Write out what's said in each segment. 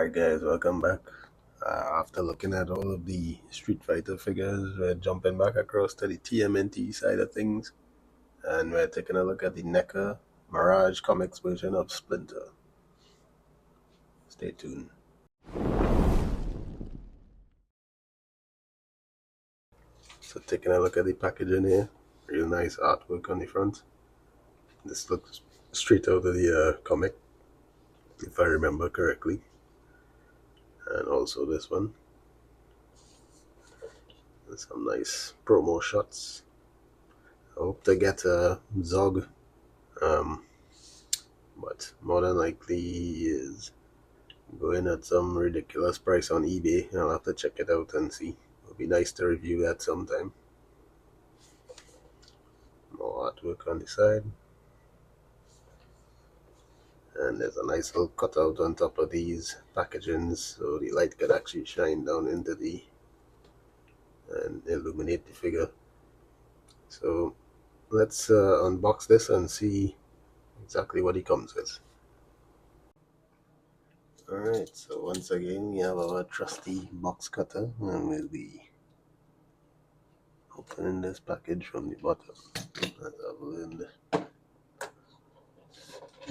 Alright guys, welcome back. After looking at all of the Street Fighter figures, we're jumping back across to the Tmnt side of things, and we're taking a look at the Neca Mirage Comics version of Splinter. Stay tuned. So taking a look at the packaging here, real nice artwork on the front. This looks straight out of the comic, if I remember correctly. And also this one. And some nice promo shots. I hope to get a Zog, but more than likely is going at some ridiculous price on eBay. I'll have to check it out and see. It'll be nice to review that sometime. More artwork on the side. And there's a nice little cutout on top of these packagings so the light could actually shine down into the and illuminate the figure. So let's unbox this and see exactly what it comes with. Alright, so once again we have our trusty box cutter, and we'll be opening this package from the bottom. As I've learned,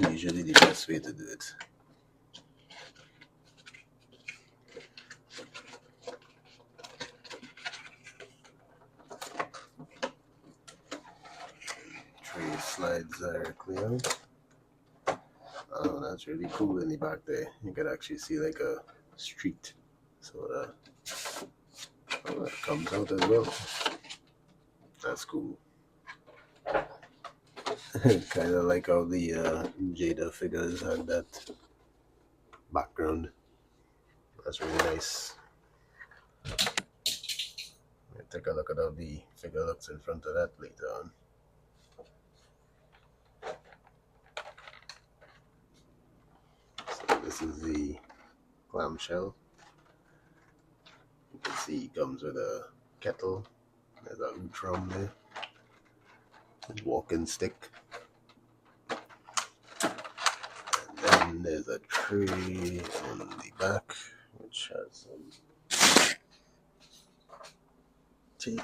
usually the best way to do it. Tray slides directly out. Oh, that's really cool in the back there. You can actually see like a street. So that comes out as well. That's cool. Kind of like how the Jada figures had that background. That's really nice. We'll take a look at how the figure looks in front of that later on. So this is the clamshell. You can see it comes with a kettle. There's a Utrom there. A walking stick. And then there's a tray on the back which has some tape.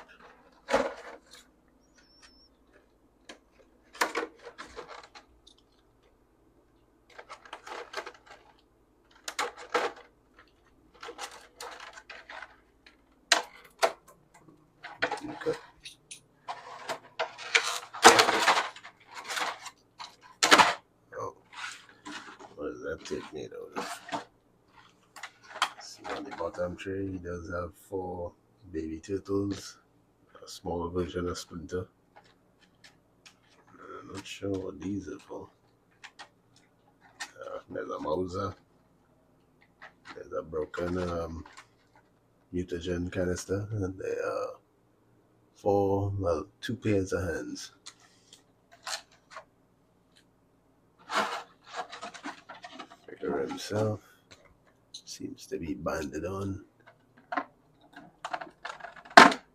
Okay. Oh, what is that tape made out of? See, on the bottom tray, he does have 4 baby turtles, a smaller version of Splinter. I'm not sure what these are for. There's a Mauser. There's a broken mutagen canister, and there are 2 pairs of hands. Figure himself seems to be banded on.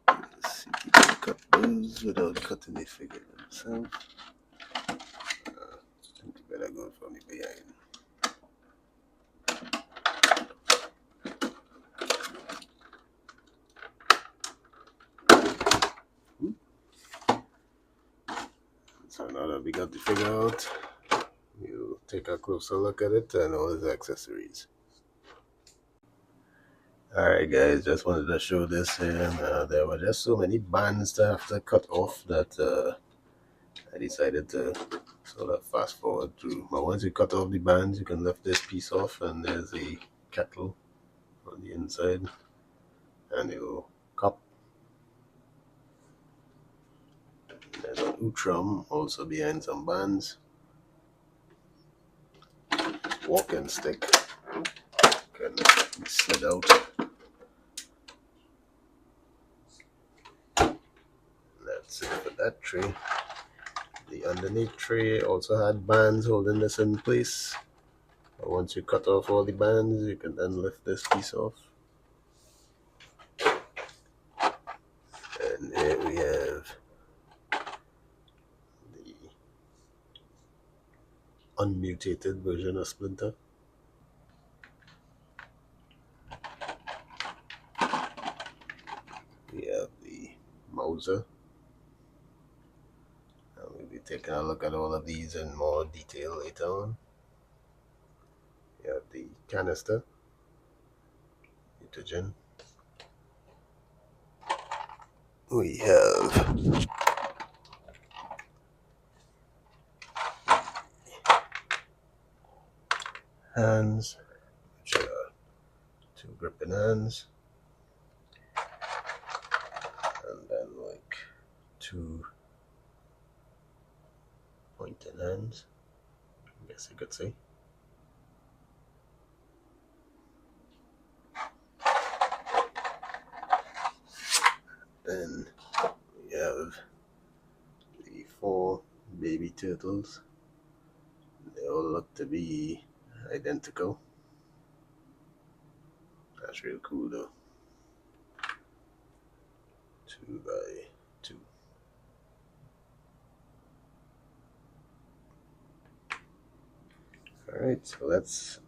Let's see if he can cut those without cutting the figure himself. I think you better go from the behind. So now that we got the figure out, we'll take a closer look at it and all his accessories. Alright guys, just wanted to show this here. There were just so many bands to have to cut off that I decided to sort of fast forward through. But once you cut off the bands, you can lift this piece off, and there's a kettle on the inside and a little cup. There's an Utrom also behind some bands. Walking stick can be slid out. That's it for that tray. The underneath tray also had bands holding this in place. But once you cut off all the bands, you can then lift this piece off. And here we have the unmutated version of Splinter. hauser. And we'll be taking a look at all of these in more detail later on. We have the canister, nitrogen. We have hands, which are two gripping hands, and then like two pointing hands, I guess you could say. Then we have the 4 baby turtles. They all look to be identical. That's real cool though. 2 by 2. Alright, so let's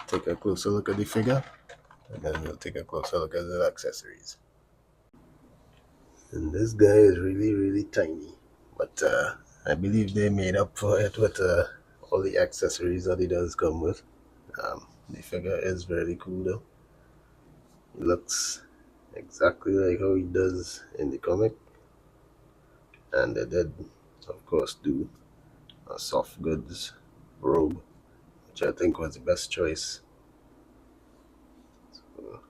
take a closer look at the figure, and then we'll take a closer look at the accessories. And this guy is really tiny, but I believe they made up for it with all the accessories that he does come with. The figure is very cool though. He looks exactly like how he does in the comic, and they did of course do a soft goods robe, which I think was the best choice. So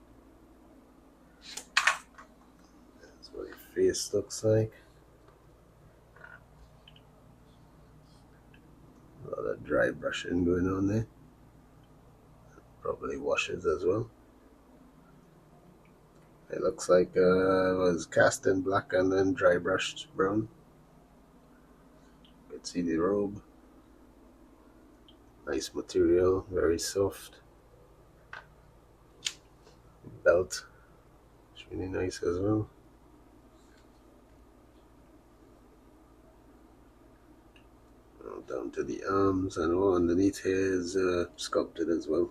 that's what his face looks like. A lot of dry brushing going on there. Probably washes as well. It looks like it was cast in black and then dry brushed brown. You can see the robe. Nice material, very soft. Belt, it's really nice as well. Down to the arms, and all underneath here is sculpted as well.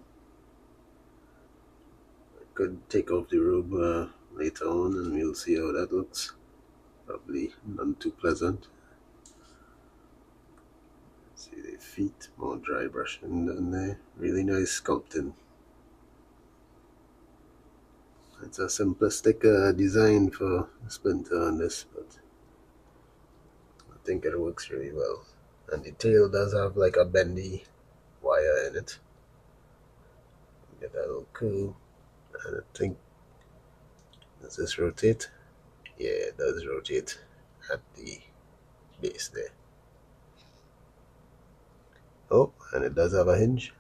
I could take off the robe later on and we'll see how that looks. Probably none too pleasant. See the feet, more dry brushing down there. Really nice sculpting. It's a simplistic design for Splinter on this, but I think it works really well. And the tail does have like a bendy wire in it. Get that little curl. And I think, does this rotate? Yeah, it does rotate at the base there. Oh, and it does have a hinge.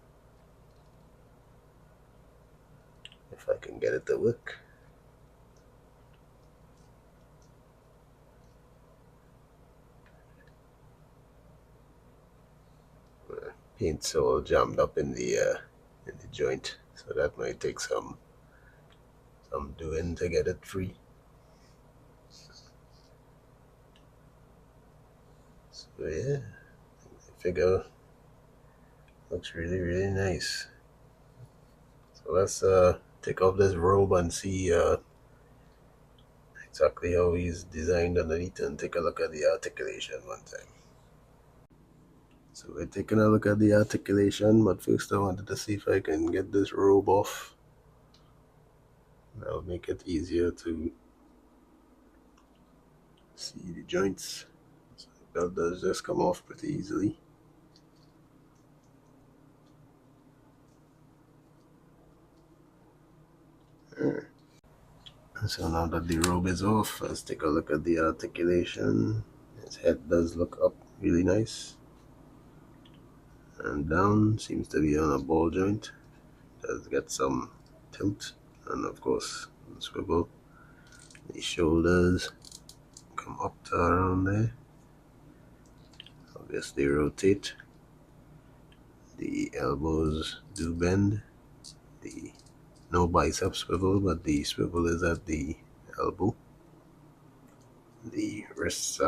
If I can get it to work. Paint's all jammed up in the joint, so that might take some doing to get it free. So yeah, the figure looks really nice. So let's take off this robe and see exactly how he's designed underneath, and take a look at the articulation one time. So we're taking a look at the articulation, but first I wanted to see if I can get this robe off. That'll make it easier to see the joints. So the belt does just come off pretty easily. So now that the robe is off, let's take a look at the articulation. His head does look up really nice. And down seems to be on a ball joint. Does get some tilt, and of course swivel. The shoulders come up to around there. Obviously rotate. The elbows do bend. The no bicep swivel, but the swivel is at the elbow. The wrists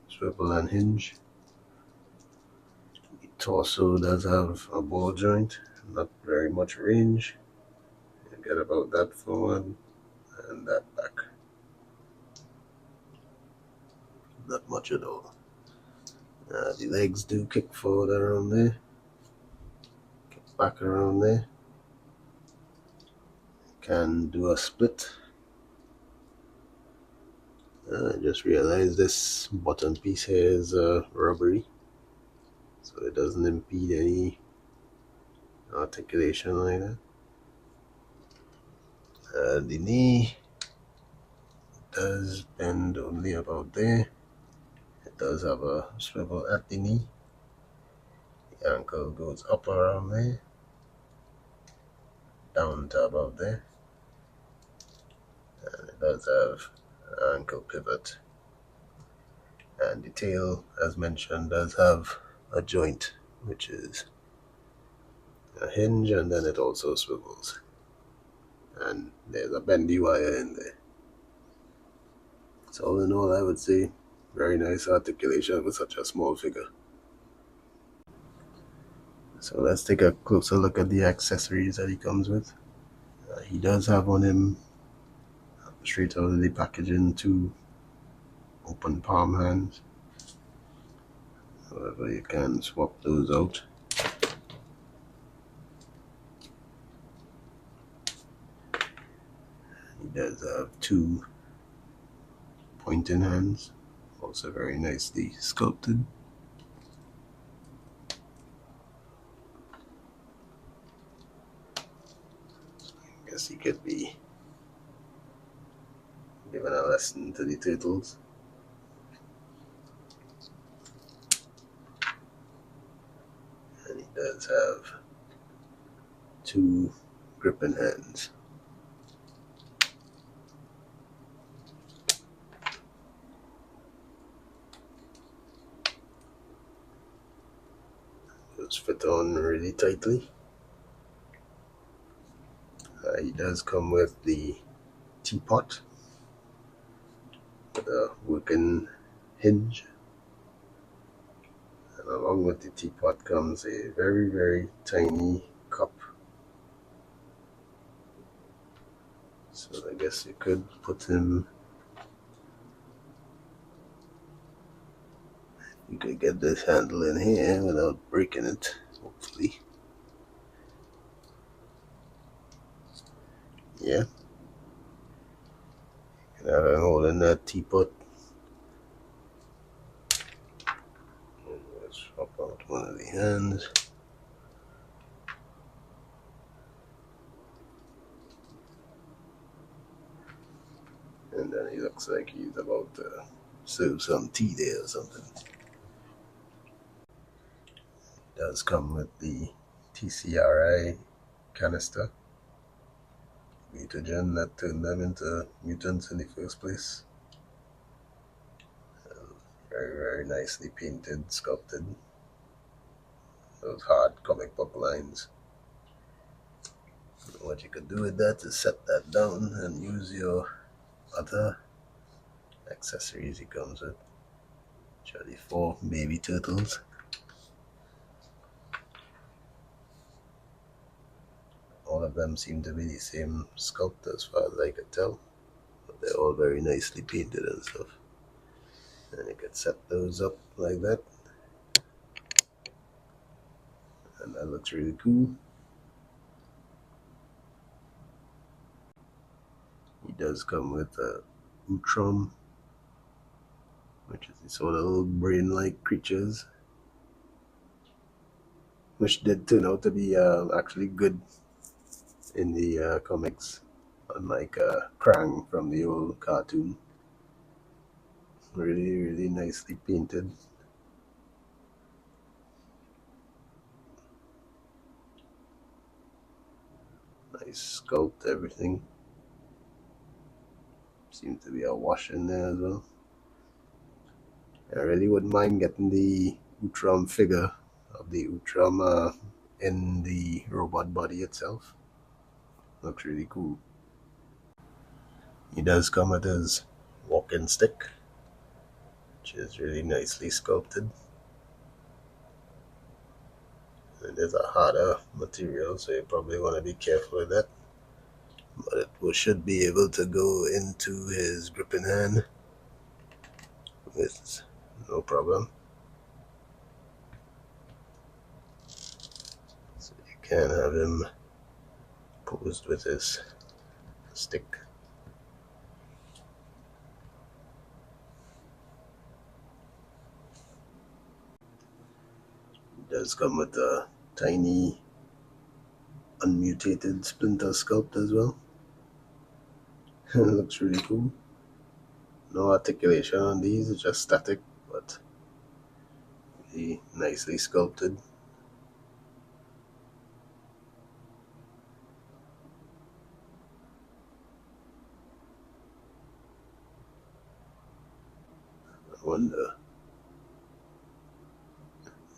swivel and hinge. The torso does have a ball joint, not very much range. You get about that forward and that back. not much at all. The legs do kick forward around there, kick back around there. Can do a split. I just realized this bottom piece here is rubbery, so it doesn't impede any articulation like that. The knee does bend only about there. It does have a swivel at the knee. The ankle goes up around there, down to about there, and it does have an ankle pivot. And the tail, as mentioned, does have a joint, which is a hinge, and then it also swivels. And there's a bendy wire in there. So all in all, I would say very nice articulation for such a small figure. So let's take a closer look at the accessories that he comes with. He does have on him, straight out of the packaging, 2 open palm hands. However, you can swap those out. He does have 2 pointing hands, also very nicely sculpted. So I guess he could be giving a lesson to the turtles. And he does have 2 gripping hands. Those fit on really tightly. He does come with the teapot with a working hinge. And along with the teapot comes a very, very tiny cup. So I guess you could put him, you could get this handle in here without breaking it, hopefully. Yeah. You can have a hole in that teapot. Let's swap out one of the hands. And then he looks like he's about to serve some tea there or something. It does come with the TCRI canister, mutagen that turned them into mutants in the first place. Very, very nicely painted, sculpted. Those hard comic book lines. What you could do with that is set that down and use your other accessories he comes with, which are the 4 baby turtles. All of them seem to be the same sculpt as far as I could tell, but they're all very nicely painted and stuff. And you could set those up like that, and that looks really cool. He does come with a Utrom, which is the sort of little brain-like creatures, which did turn out to be actually good in the comics, unlike Krang from the old cartoon. Really, really nicely painted. Nice sculpt, everything. Seems to be a wash in there as well. I really wouldn't mind getting the Utrom figure of the Utrom in the robot body itself. Looks really cool. He does come with his walking stick, which is really nicely sculpted. It is a harder material, so you probably want to be careful with that. But it should be able to go into his gripping hand with no problem. So you can have him posed with his stick. It does come with a tiny unmutated Splinter sculpt as well. It looks really cool. No articulation on these, it's just static, but really nicely sculpted. I wonder.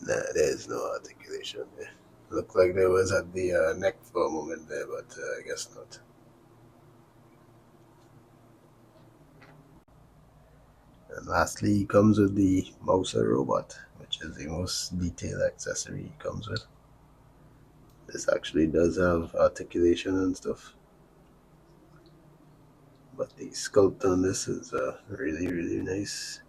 Nah, there's no articulation there. Looked like there was at the neck for a moment there, but I guess not. And lastly, he comes with the Mouser robot, which is the most detailed accessory he comes with. This actually does have articulation and stuff, but the sculpt on this is really nice.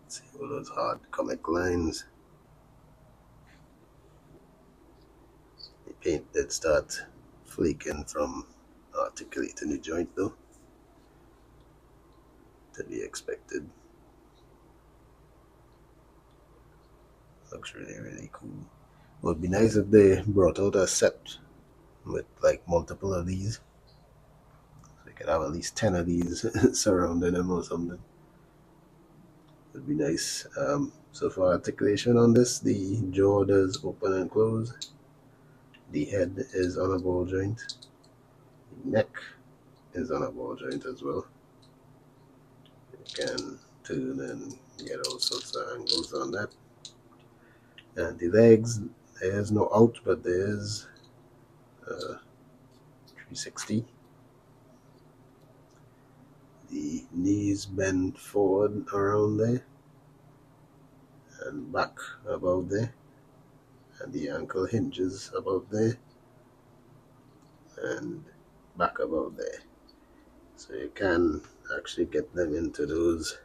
See all those hard comic lines. The paint did start flaking from articulating the joint though, to be expected. Looks really cool. Would be nice if they brought out a set with like multiple of these, so we could have at least 10 of these surrounding them or something. Would be nice. So for articulation on this, the jaw does open and close. The head is on a ball joint. The neck is on a ball joint as well. You can turn and get all sorts of angles on that. And the legs, there's no out, but there's 360. The knees bend forward around there and back about there, and the ankle hinges about there and back about there. So you can actually get them into those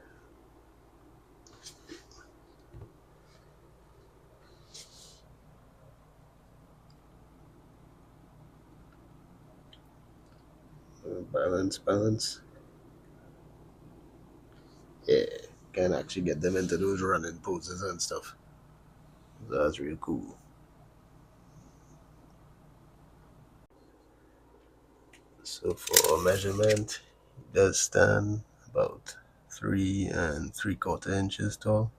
balance. Yeah, can actually get them into those running poses and stuff. So that's real cool. So for measurement, it does stand about 3 3/4 inches tall,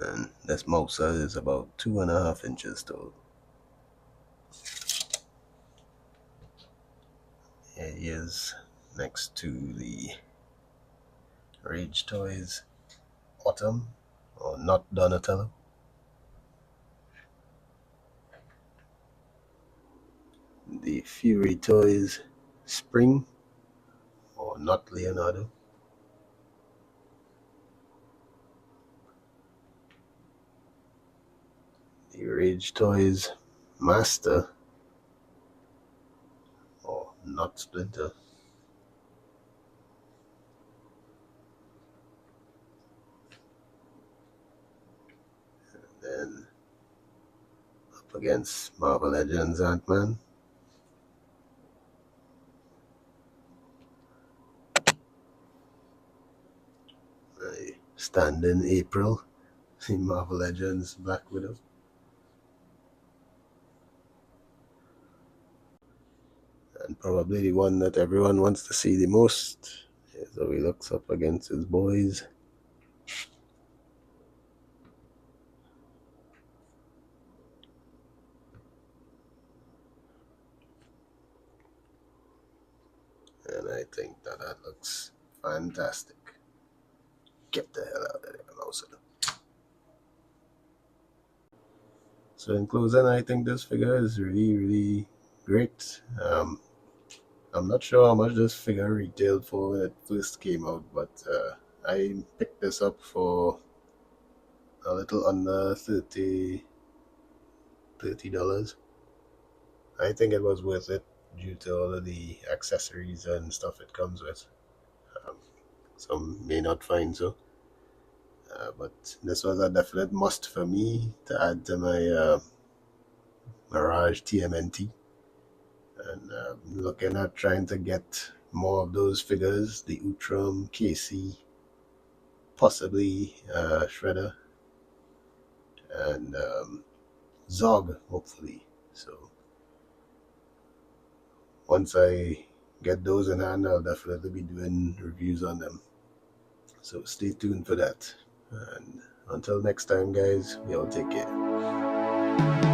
and this Mouser is about 2.5 inches tall. Here he is next to the Rage Toys Autumn, or Not Donatello. The Fury Toys Spring, or Not Leonardo. The Rage Toys Master, or Not Splinter. And then up against Marvel Legends Ant-Man. Stand in April in Marvel Legends Black Widow. And probably the one that everyone wants to see the most is how he looks up against his boys. And I think that looks fantastic. Get the hell out of there, Mouser. So in closing, I think this figure is really great. I'm not sure how much this figure retailed for when it first came out, but I picked this up for a little under $30. I think it was worth it due to all of the accessories and stuff it comes with. some may not find so. But this was a definite must for me to add to my Mirage Tmnt. And looking at trying to get more of those figures, the Utrum, KC, possibly Shredder, and Zog, hopefully. So once I get those in hand, I'll definitely be doing reviews on them. So stay tuned for that. And until next time, guys, y'all take care.